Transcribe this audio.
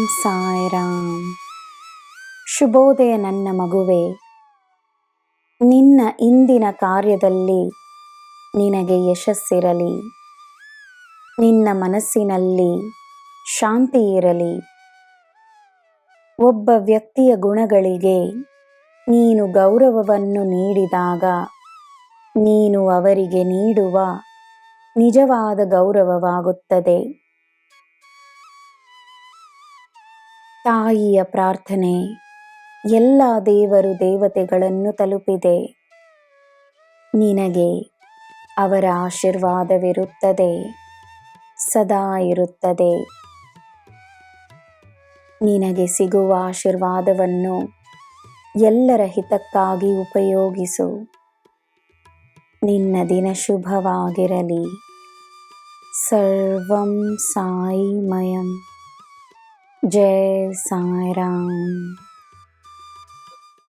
ಸಾಯಿರಾಮ್. ಶುಭೋದಯ ನನ್ನ ಮಗುವೆ. ನಿನ್ನ ಇಂದಿನ ಕಾರ್ಯದಲ್ಲಿ ನಿನಗೆ ಯಶಸ್ಸಿರಲಿ. ನಿನ್ನ ಮನಸ್ಸಿನಲ್ಲಿ ಶಾಂತಿ ಇರಲಿ. ಒಬ್ಬ ವ್ಯಕ್ತಿಯ ಗುಣಗಳಿಗೆ ನೀನು ಗೌರವವನ್ನು ನೀಡಿದಾಗ ನೀನು ಅವರಿಗೆ ನೀಡುವ ನಿಜವಾದ ಗೌರವವಾಗುತ್ತದೆ. ತಾಯಿಯ ಪ್ರಾರ್ಥನೆ ಎಲ್ಲ ದೇವರು ದೇವತೆಗಳನ್ನು ತಲುಪಿದೆ. ನಿನಗೆ ಅವರ ಆಶೀರ್ವಾದವಿರುತ್ತದೆ, ಸದಾ ಇರುತ್ತದೆ. ನಿನಗೆ ಸಿಗುವ ಆಶೀರ್ವಾದವನ್ನು ಎಲ್ಲರ ಹಿತಕ್ಕಾಗಿ ಉಪಯೋಗಿಸು. ನಿನ್ನ ದಿನ ಶುಭವಾಗಿರಲಿ. ಸರ್ವಂ ಸಾಯಿಮಯಂ. ಜೈ ಸಾಯಿರಾಮ್.